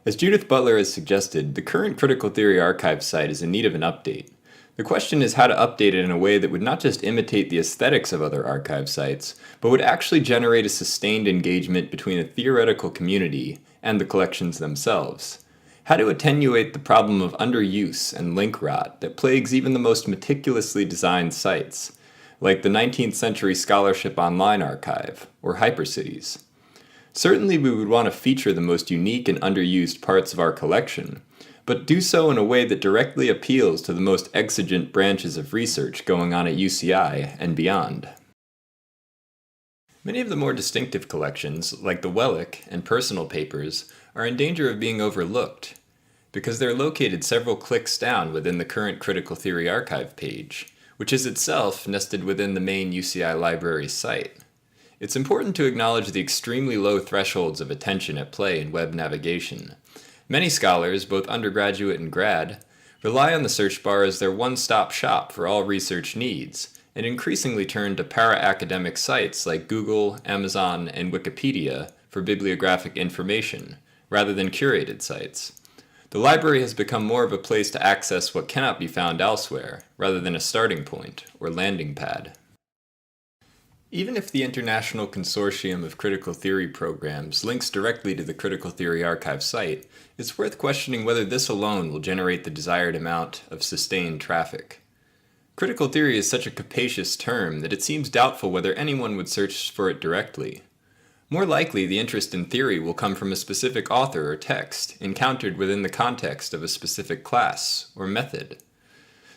As Judith Butler has suggested, the current Critical Theory Archive site is in need of an update. The question is how to update it in a way that would not just imitate the aesthetics of other archive sites, but would actually generate a sustained engagement between the theoretical community and the collections themselves. How to attenuate the problem of underuse and link rot that plagues even the most meticulously designed sites, like the 19th Century Scholarship Online Archive, or Hypercities. Certainly we would want to feature the most unique and underused parts of our collection, but do so in a way that directly appeals to the most exigent branches of research going on at UCI and beyond. Many of the more distinctive collections, like the Wellick and personal papers, are in danger of being overlooked, because they're located several clicks down within the current Critical Theory Archive page, which is itself nested within the main UCI Library site. It's important to acknowledge the extremely low thresholds of attention at play in web navigation. Many scholars, both undergraduate and grad, rely on the search bar as their one-stop shop for all research needs, and increasingly turn to para-academic sites like Google, Amazon, and Wikipedia for bibliographic information, rather than curated sites. The library has become more of a place to access what cannot be found elsewhere, rather than a starting point or landing pad. Even if the International Consortium of Critical Theory Programs links directly to the Critical Theory Archive site, it's worth questioning whether this alone will generate the desired amount of sustained traffic. Critical theory is such a capacious term that it seems doubtful whether anyone would search for it directly. More likely, the interest in theory will come from a specific author or text, encountered within the context of a specific class or method.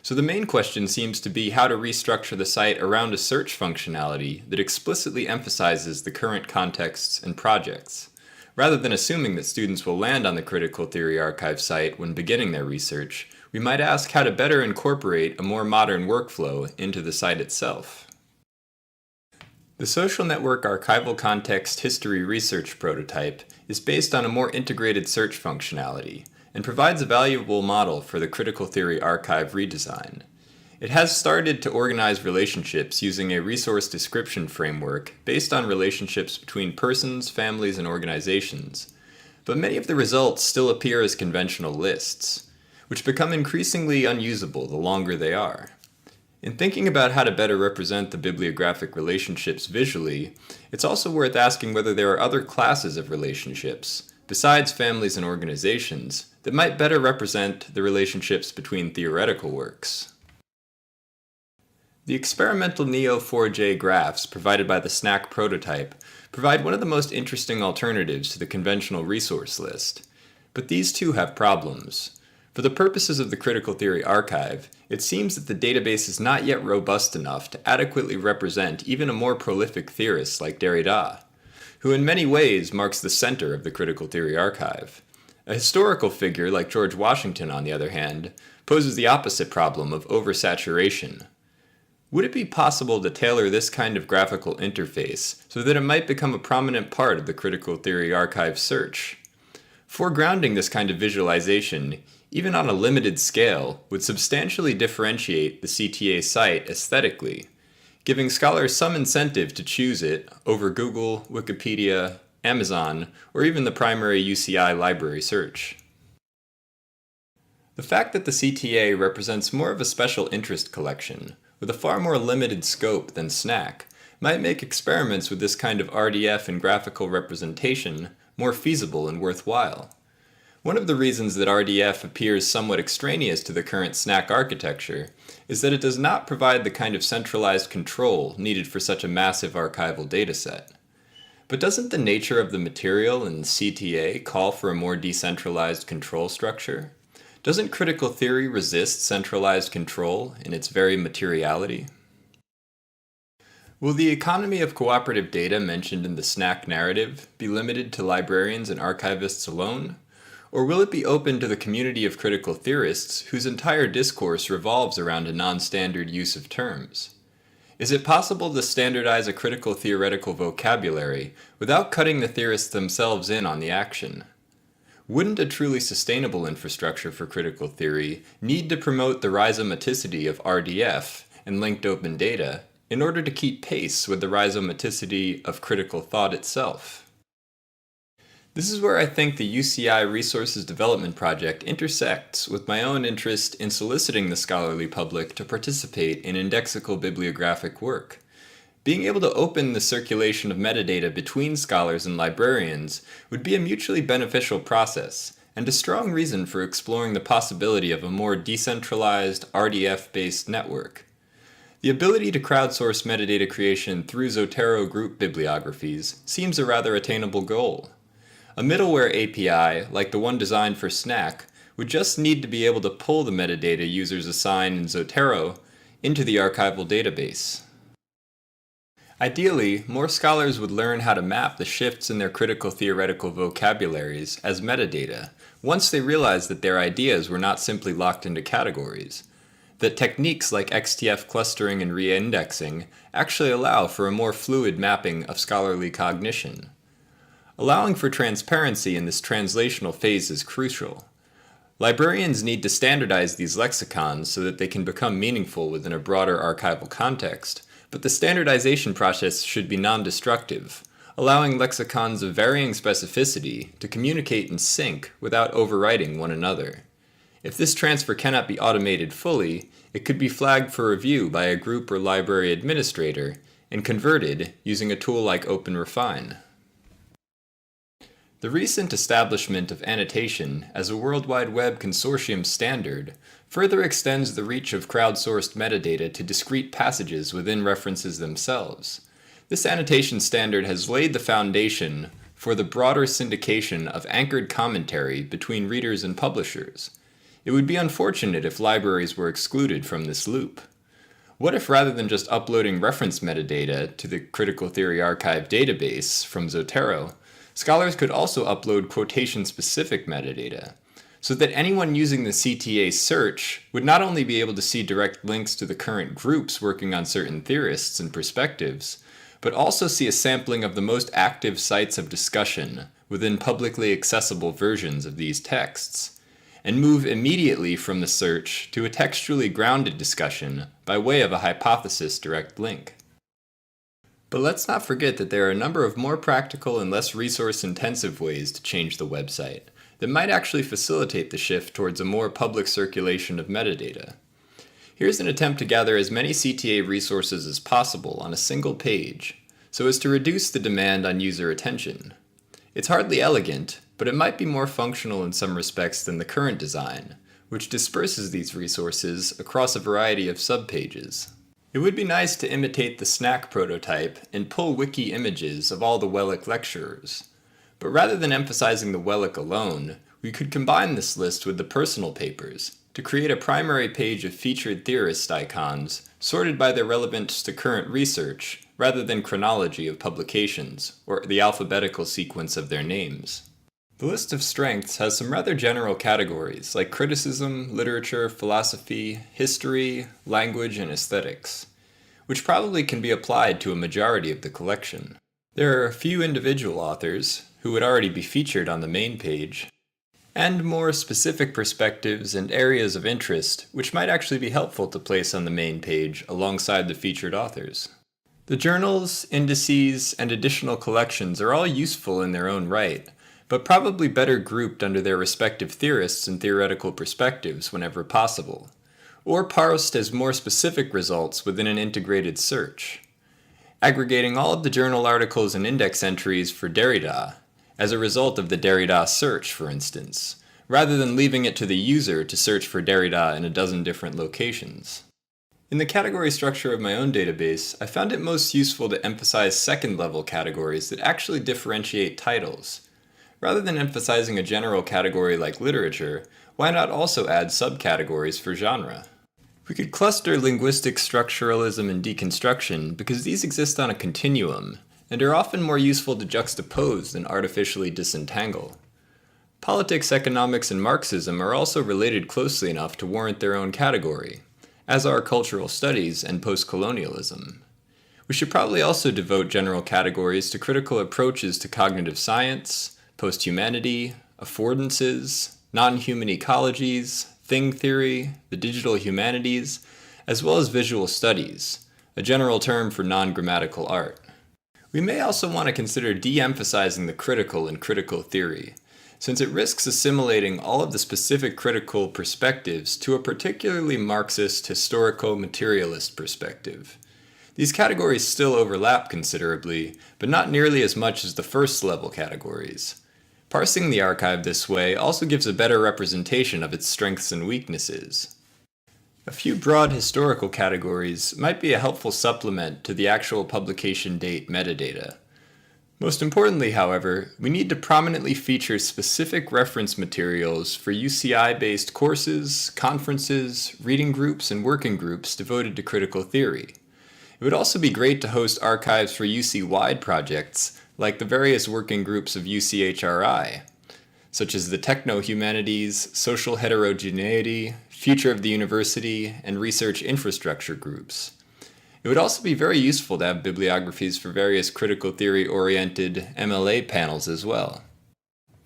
So the main question seems to be how to restructure the site around a search functionality that explicitly emphasizes the current contexts and projects, rather than assuming that students will land on the Critical Theory Archive site when beginning their research. We might ask how to better incorporate a more modern workflow into the site itself. The Social Network Archival Context History Research prototype is based on a more integrated search functionality and provides a valuable model for the Critical Theory Archive redesign. It has started to organize relationships using a resource description framework based on relationships between persons, families, and organizations, but many of the results still appear as conventional lists, which become increasingly unusable the longer they are. In thinking about how to better represent the bibliographic relationships visually, it's also worth asking whether there are other classes of relationships, besides families and organizations, that might better represent the relationships between theoretical works. The experimental Neo4j graphs provided by the SNAC prototype provide one of the most interesting alternatives to the conventional resource list, but these too have problems. For the purposes of the Critical Theory Archive, it seems that the database is not yet robust enough to adequately represent even a more prolific theorist like Derrida, who in many ways marks the center of the Critical Theory Archive. A historical figure like George Washington, on the other hand, poses the opposite problem of oversaturation. Would it be possible to tailor this kind of graphical interface so that it might become a prominent part of the Critical Theory Archive search? Foregrounding this kind of visualization, even on a limited scale, would substantially differentiate the CTA site aesthetically, giving scholars some incentive to choose it over Google, Wikipedia, Amazon, or even the primary UCI library search. The fact that the CTA represents more of a special interest collection, with a far more limited scope than SNAC, might make experiments with this kind of RDF and graphical representation more feasible and worthwhile. One of the reasons that RDF appears somewhat extraneous to the current SNAC architecture is that it does not provide the kind of centralized control needed for such a massive archival dataset. But doesn't the nature of the material in CTA call for a more decentralized control structure? Doesn't critical theory resist centralized control in its very materiality? Will the economy of cooperative data mentioned in the SNAC narrative be limited to librarians and archivists alone? Or will it be open to the community of critical theorists whose entire discourse revolves around a non-standard use of terms? Is it possible to standardize a critical theoretical vocabulary without cutting the theorists themselves in on the action? Wouldn't a truly sustainable infrastructure for critical theory need to promote the rhizomaticity of RDF and linked open data in order to keep pace with the rhizomaticity of critical thought itself? This is where I think the UCI Resources Development Project intersects with my own interest in soliciting the scholarly public to participate in indexical bibliographic work. Being able to open the circulation of metadata between scholars and librarians would be a mutually beneficial process, and a strong reason for exploring the possibility of a more decentralized, RDF-based network. The ability to crowdsource metadata creation through Zotero group bibliographies seems a rather attainable goal. A middleware API, like the one designed for Snack, would just need to be able to pull the metadata users assign in Zotero into the archival database. Ideally, more scholars would learn how to map the shifts in their critical theoretical vocabularies as metadata once they realized that their ideas were not simply locked into categories, that techniques like XTF clustering and reindexing actually allow for a more fluid mapping of scholarly cognition. Allowing for transparency in this translational phase is crucial. Librarians need to standardize these lexicons so that they can become meaningful within a broader archival context, but the standardization process should be non-destructive, allowing lexicons of varying specificity to communicate in sync without overriding one another. If this transfer cannot be automated fully, it could be flagged for review by a group or library administrator and converted using a tool like OpenRefine. The recent establishment of annotation as a World Wide Web consortium standard further extends the reach of crowdsourced metadata to discrete passages within references themselves. This annotation standard has laid the foundation for the broader syndication of anchored commentary between readers and publishers. It would be unfortunate if libraries were excluded from this loop. What if rather than just uploading reference metadata to the Critical Theory Archive database from Zotero, scholars could also upload quotation-specific metadata, so that anyone using the CTA search would not only be able to see direct links to the current groups working on certain theorists and perspectives, but also see a sampling of the most active sites of discussion within publicly accessible versions of these texts, and move immediately from the search to a textually grounded discussion by way of a hypothesis direct link. But let's not forget that there are a number of more practical and less resource-intensive ways to change the website that might actually facilitate the shift towards a more public circulation of metadata. Here's an attempt to gather as many CTA resources as possible on a single page, so as to reduce the demand on user attention. It's hardly elegant, but it might be more functional in some respects than the current design, which disperses these resources across a variety of subpages. It would be nice to imitate the Snack prototype and pull wiki images of all the Wellick lecturers. But rather than emphasizing the Wellick alone, we could combine this list with the personal papers to create a primary page of featured theorist icons sorted by their relevance to current research rather than chronology of publications or the alphabetical sequence of their names. The list of strengths has some rather general categories like criticism, literature, philosophy, history, language, and aesthetics, which probably can be applied to a majority of the collection. There are a few individual authors, who would already be featured on the main page, and more specific perspectives and areas of interest which might actually be helpful to place on the main page alongside the featured authors. The journals, indices, and additional collections are all useful in their own right, but probably better grouped under their respective theorists and theoretical perspectives whenever possible, or parsed as more specific results within an integrated search. Aggregating all of the journal articles and index entries for Derrida, as a result of the Derrida search, for instance, rather than leaving it to the user to search for Derrida in a dozen different locations. In the category structure of my own database, I found it most useful to emphasize second-level categories that actually differentiate titles. Rather than emphasizing a general category like literature, why not also add subcategories for genre? We could cluster linguistic structuralism and deconstruction because these exist on a continuum, and are often more useful to juxtapose than artificially disentangle. Politics, economics, and Marxism are also related closely enough to warrant their own category, as are cultural studies and post-colonialism. We should probably also devote general categories to critical approaches to cognitive science, post-humanity, affordances, non-human ecologies, thing theory, the digital humanities, as well as visual studies, a general term for non-grammatical art. We may also want to consider de-emphasizing the critical in critical theory, since it risks assimilating all of the specific critical perspectives to a particularly Marxist historical materialist perspective. These categories still overlap considerably, but not nearly as much as the first level categories. Parsing the archive this way also gives a better representation of its strengths and weaknesses. A few broad historical categories might be a helpful supplement to the actual publication date metadata. Most importantly, however, we need to prominently feature specific reference materials for UCI-based courses, conferences, reading groups, and working groups devoted to critical theory. It would also be great to host archives for UC-wide projects, like the various working groups of UCHRI, such as the Techno-Humanities, Social Heterogeneity, Future of the University, and Research Infrastructure groups. It would also be very useful to have bibliographies for various critical theory-oriented MLA panels as well.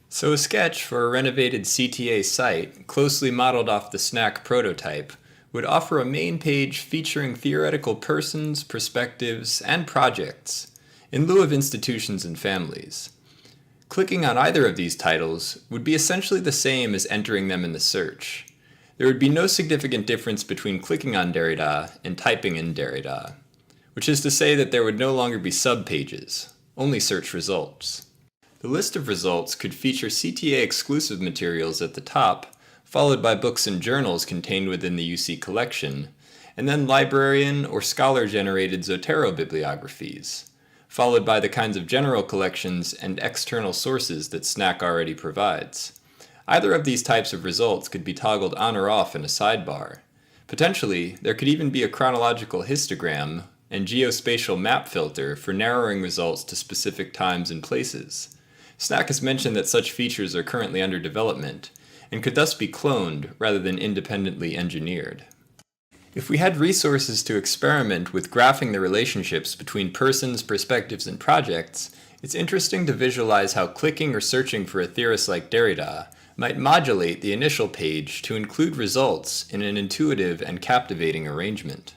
So a sketch for a renovated CTA site, closely modeled off the SNAC prototype, would offer a main page featuring theoretical persons, perspectives, and projects, in lieu of institutions and families. Clicking on either of these titles would be essentially the same as entering them in the search. There would be no significant difference between clicking on Derrida and typing in Derrida, which is to say that there would no longer be subpages, only search results. The list of results could feature CTA exclusive materials at the top, followed by books and journals contained within the UC collection, and then librarian or scholar-generated Zotero bibliographies, followed by the kinds of general collections and external sources that SNAC already provides. Either of these types of results could be toggled on or off in a sidebar. Potentially, there could even be a chronological histogram and geospatial map filter for narrowing results to specific times and places. SNAC has mentioned that such features are currently under development, and could thus be cloned rather than independently engineered. If we had resources to experiment with graphing the relationships between persons, perspectives, and projects, it's interesting to visualize how clicking or searching for a theorist like Derrida might modulate the initial page to include results in an intuitive and captivating arrangement.